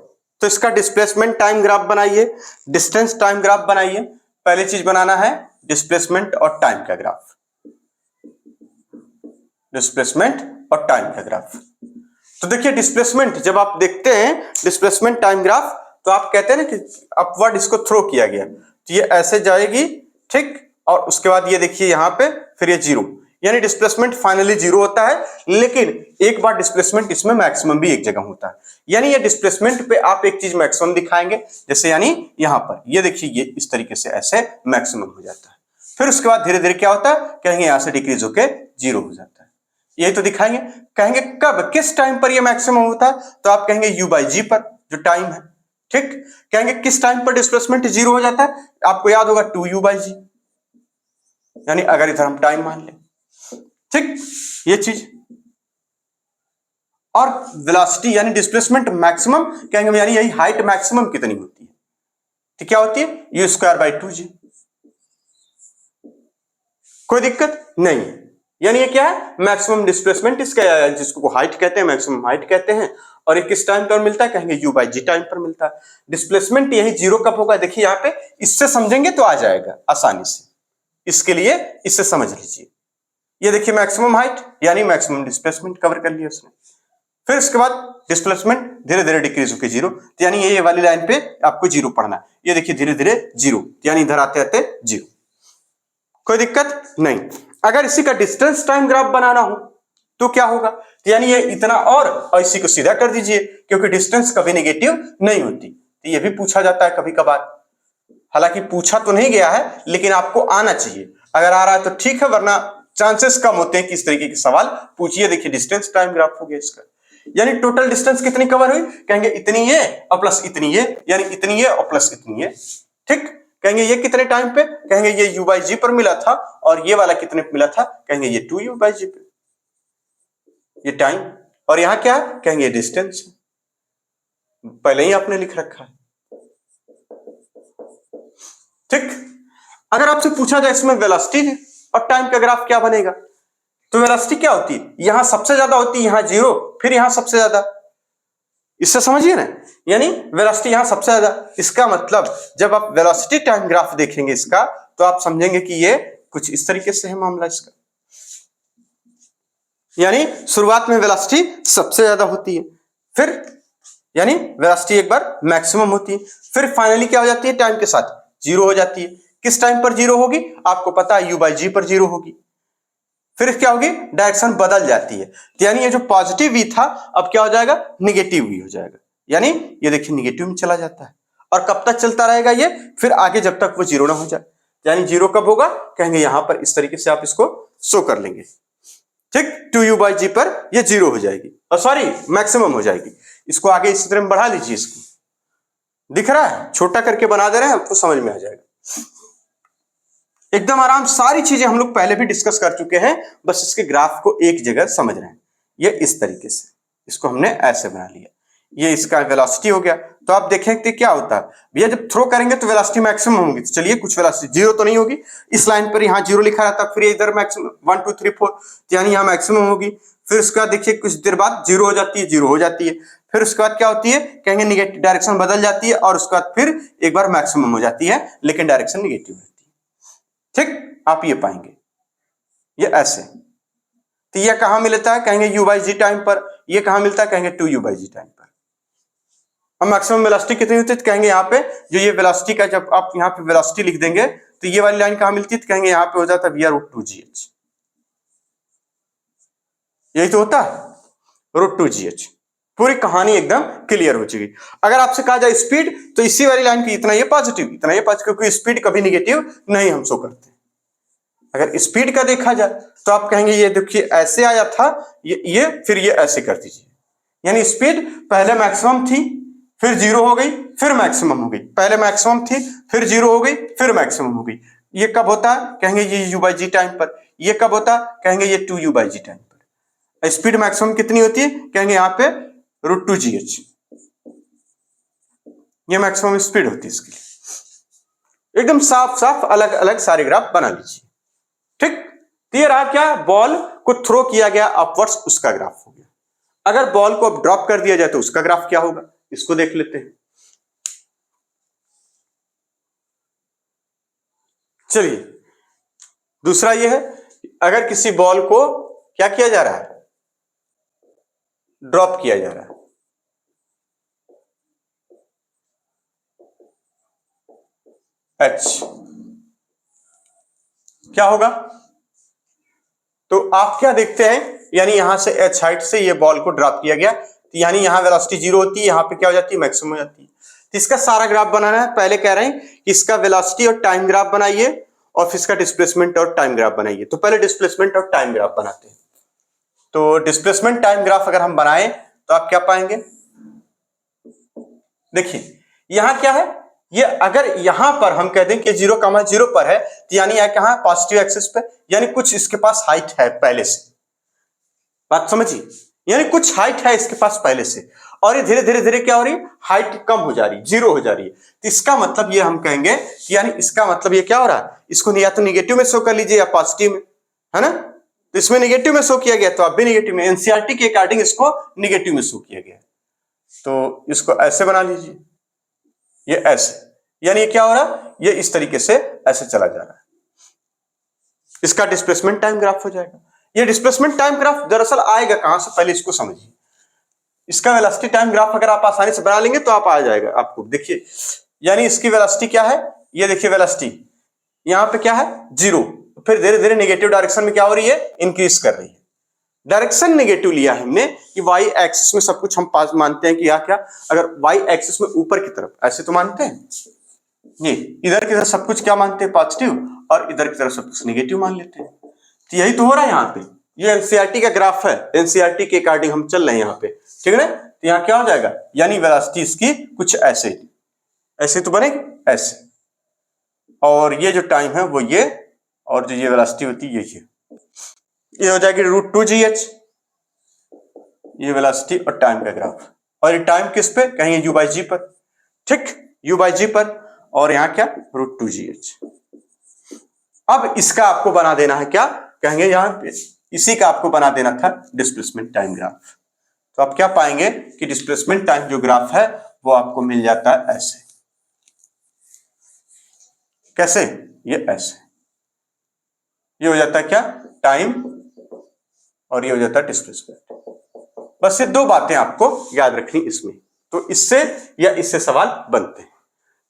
तो इसका डिस्प्लेसमेंट टाइम ग्राफ बनाइए, डिस्टेंस टाइम ग्राफ बनाइए। पहली चीज बनाना है डिस्प्लेसमेंट और टाइम का ग्राफ, डिस्प्लेसमेंट और टाइम का ग्राफ। तो देखिए डिस्प्लेसमेंट जब आप देखते हैं डिस्प्लेसमेंट टाइम ग्राफ, तो आप कहते हैं ना कि अपवर्ड इसको थ्रो किया गया, तो ये ऐसे जाएगी, ठीक, और उसके बाद ये देखिए यहां पे फिर ये 0, यानी डिस्प्लेसमेंट फाइनली 0 होता है। लेकिन एक बार डिस्प्लेसमेंट इसमें मैक्सिमम भी एक जगह होता है, यानी ये डिस्प्लेसमेंट पे आप एक चीज मैक्सिमम दिखाएंगे, जैसे यानी यहां पर ये देखिए ये इस तरीके से ऐसे मैक्सिमम हो जाता है। फिर उसके बाद धीरे धीरे क्या होता है, कहेंगे यहां से डिक्रीज होके 0 हो जाता है, यही तो दिखाएंगे। कहेंगे कब, किस टाइम पर ये मैक्सिमम होता है, तो आप कहेंगे u/g पर, जो टाइम है, ठीक। कहेंगे किस टाइम पर डिस्प्लेसमेंट 0 हो जाता है, आपको याद होगा 2u/g, यानी अगर इधर हम टाइम मान लें, ठीक, ये चीज। और वेलोसिटी यानी डिस्प्लेसमेंट मैक्सिमम कहेंगे, यानी यही हाइट मैक्सिमम कितनी होती है, तो क्या होती है u²/2g। कोई दिक्कत नहीं है, यानी ये क्या है, मैक्सिमम डिस्प्लेसमेंट इसका, जिसको हाइट कहते हैं, मैक्सिमम हाइट कहते हैं। और ये किस टाइम पर मिलता है, कहेंगे u/g टाइम पर मिलता है। डिस्प्लेसमेंट यही 0 कब होगा, देखिए यहां पे, इससे समझेंगे तो आ जाएगा आसानी से, इसके लिए इससे समझ लीजिए। ये देखिए मैक्सिमम हाइट यानी मैक्सिमम डिस्प्लेसमेंट कवर कर लिया उसने। फिर इसके बाद डिस्प्लेसमेंट धीरे धीरे डिक्रीज होकर 0, यानी ये वाली लाइन पे आपको 0 पढ़ना है। ये देखिए धीरे धीरे 0, यानी इधर आते आते 0। कोई दिक्कत नहीं। अगर इसी का डिस्टेंस टाइम ग्राफ बनाना हो तो क्या होगा, यानी ये इतना और इसी को सीधा कर दीजिए, क्योंकि डिस्टेंस कभी नेगेटिव नहीं होती। तो ये भी पूछा जाता है कभी कभार, हालांकि पूछा तो नहीं गया है, लेकिन आपको आना चाहिए। अगर आ रहा है तो ठीक है, वरना चांसेस कम होते हैं कि इस तरीके के सवाल पूछिए। देखिए डिस्टेंस टाइम ग्राफ हो गया इसका, यानी टोटल डिस्टेंस कितनी कवर हुई, कहेंगे इतनी ये और प्लस इतनी ये, यानी इतनी ये और प्लस इतनी ये, ठीक। कहेंगे ये कितने टाइम पे, कहेंगे ये u/g पर मिला था, और ये वाला कितने पे मिला था, कहेंगे ये 2u/g पे, ये टाइम। और यहां क्या है, कहेंगे डिस्टेंस, पहले ही आपने लिख रखा है, ठीक। अगर आपसे पूछा जाए इसमें वेलोसिटी और टाइम का ग्राफ क्या बनेगा, तो वेलोसिटी क्या होती है, यहां सबसे ज्यादा होती है, यहां 0, फिर यहां सबसे ज्यादा, इससे समझिए ना, यानी वेलोसिटी यहां सबसे ज्यादा। इसका मतलब जब आप वेलोसिटी टाइम ग्राफ देखेंगे इसका, तो आप समझेंगे कि ये कुछ इस तरीके से है मामला इसका, यानी शुरुआत में वेलोसिटी सबसे ज्यादा होती है, फिर यानी वेलोसिटी एक बार मैक्सिमम होती है, फिर फाइनली क्या हो जाती है, टाइम के साथ 0 हो जाती है। किस टाइम पर 0 होगी, आपको पता है u/g पर 0 होगी। फिर क्या होगी, डायरेक्शन बदल जाती है, यानी ये जो पॉजिटिव v था अब क्या हो जाएगा, निगेटिव v हो जाएगा, यानी ये देखिए निगेटिव में चला जाता है। और कब तक चलता रहेगा ये, फिर आगे जब तक वो 0 ना हो जाए। यानी 0 कब होगा, कहेंगे यहां पर इस तरीके से आप इसको शो कर लेंगे, ठीक। 2u/g पर ये 0 हो जाएगी, और सॉरी मैक्सिमम हो जाएगी। इसको आगे इसी तरह बढ़ा लीजिए, इसको दिख रहा है, छोटा करके बना दे रहे हैं, आपको समझ में आ जाएगा एकदम आराम। सारी चीजें हम लोग पहले भी डिस्कस कर चुके हैं, बस इसके ग्राफ को एक जगह समझ रहे हैं। ये इस तरीके से, इसको हमने ऐसे बना लिया, ये इसका वेलोसिटी हो गया। तो आप देखें कि क्या होता है भैया, जब थ्रो करेंगे तो वेलोसिटी मैक्सिमम होगी। तो चलिए कुछ वेलोसिटी 0 तो नहीं होगी, इस लाइन पर यहाँ 0 लिखा रहता, फिर इधर मैक्सिमम 1 2 3 4, यानी यहाँ मैक्सिमम होगी। फिर उसके बाद देखिए कुछ देर बाद 0 हो जाती है, 0 हो जाती है। फिर उसके बाद क्या होती है, कहेंगे निगेटिव, डायरेक्शन बदल जाती है, और उसके बाद फिर एक बार मैक्सिमम हो जाती है, लेकिन डायरेक्शन निगेटिव रहती है, ठीक। आप ये पाएंगे ये ऐसे। तो ये कहां मिलता है, कहेंगे u/g टाइम पर। ये कहां मिलता है, कहेंगे 2u/g टाइम पर। अब मैक्सिमम वेलोसिटी कितनी होती है, तो कहेंगे यहाँ पे जो ये वेलोसिटी का, जब आप यहाँ पे वेलोसिटी लिख देंगे तो ये वाली लाइन कहां मिलती है, तो कहेंगे यहाँ पे हो जाता है v/√2gh। यही तो होता है √2gh। पूरी कहानी एकदम क्लियर हो चुकी। अगर आपसे कहा जाए स्पीड, तो इसी वाली लाइन की इतना ये पॉजिटिव, इतना ये पॉजिटिव, क्योंकि स्पीड कभी निगेटिव नहीं हम शो करते। अगर स्पीड का देखा जाए तो आप कहेंगे ये देखिए ऐसे आया था, ये फिर ये ऐसे कर दीजिए, यानी स्पीड पहले मैक्सिमम थी, फिर जीरो हो गई, फिर मैक्सिमम हो गई, पहले मैक्सिमम थी, फिर जीरो हो गई, फिर मैक्सिमम हो गई। ये कब होता है? कहेंगे ये u/g टाइम पर। ये कब होता है? कहेंगे ये 2u/g टाइम पर। स्पीड मैक्सिमम कितनी होती है? कहेंगे यहाँ पे √2gh, ये मैक्सिमम स्पीड होती है इसके लिए। एकदम साफ साफ अलग अलग सारे ग्राफ बना लीजिए। ठीक, तो ये रहा क्या? बॉल को थ्रो किया गया अपवर्ड्स, उसका ग्राफ हो गया। अगर बॉल को अब ड्रॉप कर दिया जाए तो उसका ग्राफ क्या होगा, इसको देख लेते हैं। चलिए, दूसरा ये है, अगर किसी बॉल को क्या किया जा रहा है? ड्रॉप किया जा रहा है। एच क्या होगा? तो आप क्या देखते हैं, यानी यहां से एच हाइट से ये बॉल को ड्रॉप किया गया, तो यानी यहां वेलोसिटी जीरो होती है, यहां पे क्या हो जाती है? मैक्सिमम हो जाती है। तो इसका सारा ग्राफ बनाना है। पहले कह रहे हैं कि इसका वेलोसिटी और टाइम ग्राफ बनाइए, और फिर इसका डिस्प्लेसमेंट और टाइम ग्राफ बनाइए। तो पहले डिस्प्लेसमेंट और टाइम ग्राफ बनाते हैं। तो डिस्प्लेसमेंट टाइम ग्राफ अगर हम बनाएं तो आप क्या पाएंगे? देखिए यहां क्या है, ये अगर यहां पर हम कह दें कि 0,0 पर है, तो यानी यह कहां? पॉजिटिव एक्सिस पे, यानी कुछ इसके पास हाइट है पहले से। बात समझिए, यानी कुछ हाइट है इसके पास पहले से, और ये धीरे धीरे धीरे क्या हो रही है? हाइट कम हो जा रही है, जीरो हो जा रही है। तो इसका मतलब ये हम कहेंगे कि यानी इसका मतलब ये क्या हो रहा है? इसको या तो निगेटिव में शो कर लीजिए या पॉजिटिव में, है ना? तो इसमें निगेटिव में शो किया गया, तो आप भी निगेटिव में, एनसीईआरटी के अकॉर्डिंग इसको निगेटिव में शो किया गया। तो इसको ऐसे बना लीजिए, ये ऐसे, यानी ये क्या हो रहा है? ये इस तरीके से ऐसे चला जा रहा है। इसका डिस्प्लेसमेंट टाइम ग्राफ हो जाएगा। ये डिस्प्लेसमेंट टाइम ग्राफ दरअसल आएगा कहां से, पहले इसको समझिए। इसका वेलोसिटी टाइम ग्राफ अगर आप आसानी से बना लेंगे तो आप आ जाएगा आपको। देखिए, यानी इसकी वेलोसिटी क्या है? ये देखिए वेलोसिटी यहां पे क्या है? जीरो, फिर धीरे धीरे नेगेटिव डायरेक्शन में क्या हो रही है? इंक्रीज कर रही है। डायरेक्शन नेगेटिव लिया हमने कि वाई एक्सिस में सब कुछ हम पास मानते हैं कि या क्या, अगर वाई एक्सिस में ऊपर की तरफ, ऐसे तो मानते हैं, ये इधर की तरफ सब कुछ क्या मानते हैं? पॉजिटिव, और इधर की तरफ सब कुछ नेगेटिव मान लेते हैं। तो यही तो हो रहा है यहाँ पे। ये एनसीईआरटी का ग्राफ है, एनसीईआरटी के अकॉर्डिंग हम चल रहे हैं यहाँ पे, ठीक है ना? तो यहाँ क्या हो जाएगा? यानी वेलोसिटी इसकी कुछ ऐसे, ऐसे तो बनेगी ऐसे, और ये जो टाइम है वो ये, और जो ये वेलोसिटी होती है ये हो जाएगी √2gh, ये वेलोसिटी और टाइम का ग्राफ। और ये टाइम किस पे? कहेंगे u/g पर। ठीक, u/g पर, और यहाँ क्या? √2gh। अब इसका आपको बना देना है क्या? कहेंगे यहां पे इसी का आपको बना देना था डिस्प्लेसमेंट टाइम ग्राफ। तो आप क्या पाएंगे कि डिस्प्लेसमेंट टाइम जो ग्राफ है वो आपको मिल जाता है ऐसे। कैसे? ये ऐसे, ये हो जाता है क्या? टाइम, और ये हो जाता है डिस्प्लेसमेंट। बस ये दो बातें आपको याद रखनी इसमें, तो इससे या इससे सवाल बनते हैं।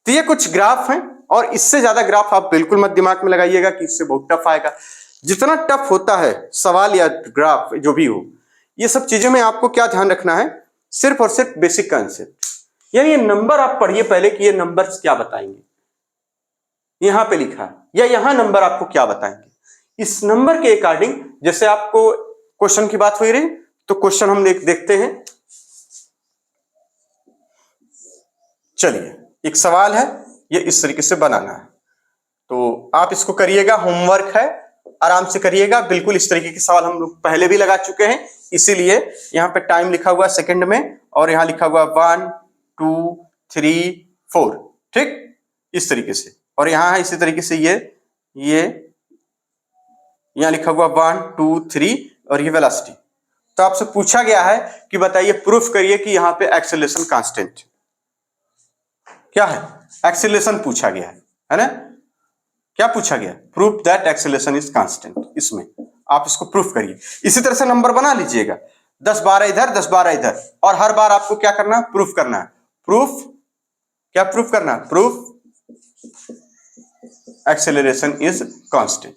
तो ये कुछ ग्राफ हैं, और इससे ज्यादा ग्राफ आप बिल्कुल मत दिमाग में लगाइएगा कि इससे बहुत टफ आएगा। जितना टफ होता है सवाल या ग्राफ जो भी हो, ये सब चीजों में आपको क्या ध्यान रखना है? सिर्फ और सिर्फ बेसिक कंसेप्ट, यानी ये नंबर आप पढ़िए पहले कि ये नंबर्स क्या बताएंगे, यहां पे लिखा है, या यहां नंबर आपको क्या बताएंगे। इस नंबर के अकॉर्डिंग, जैसे आपको क्वेश्चन की बात हुई रही, तो क्वेश्चन हम देखते हैं। चलिए, एक सवाल है, ये इस तरीके से बनाना है, तो आप इसको करिएगा, होमवर्क है, आराम से करिएगा। बिल्कुल इस तरीके के सवाल हम लोग पहले भी लगा चुके हैं, इसीलिए यहाँ पे टाइम लिखा हुआ सेकंड में, और यहाँ लिखा हुआ 1 2 3 4, ठीक, इस तरीके से। और यहाँ है इसी तरीके से ये यहाँ लिखा हुआ 1 2 3, और ये वेलोसिटी। तो आपसे पूछा गया है कि बताइए, प्रूफ करिए कि यहाँ पे एक्सेलरेशन कांस्टेंट क्या है। एक्सेलरेशन पूछा गया है ना? क्या पूछा गया? Proof that acceleration is constant. इसमें आप इसको प्रूफ करिए। इसी तरह से नंबर बना लीजिएगा, 10 12 इधर 10 12 इधर, और हर बार आपको क्या करना है? प्रूफ करना है। प्रूफ क्या प्रूफ करना है? Proof acceleration is constant.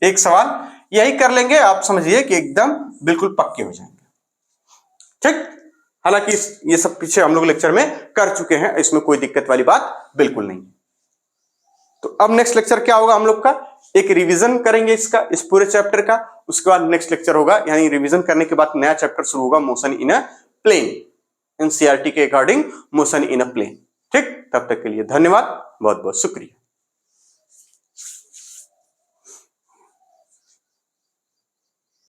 एक सवाल यही कर लेंगे, आप समझिए कि एकदम बिल्कुल पक्के हो जाएंगे। ठीक, हालांकि ये सब पीछे हम लोग लेक्चर में कर चुके हैं, इसमें कोई दिक्कत वाली बात बिल्कुल नहीं। तो अब नेक्स्ट लेक्चर क्या होगा हम लोग का, एक रिवीजन करेंगे इसका, इस पूरे चैप्टर का। उसके बाद नेक्स्ट लेक्चर होगा, यानी रिवीजन करने के बाद नया चैप्टर शुरू होगा, motion in a plane, NCERT के according motion in a plane. ठीक, तब तक के लिए धन्यवाद, बहुत बहुत शुक्रिया।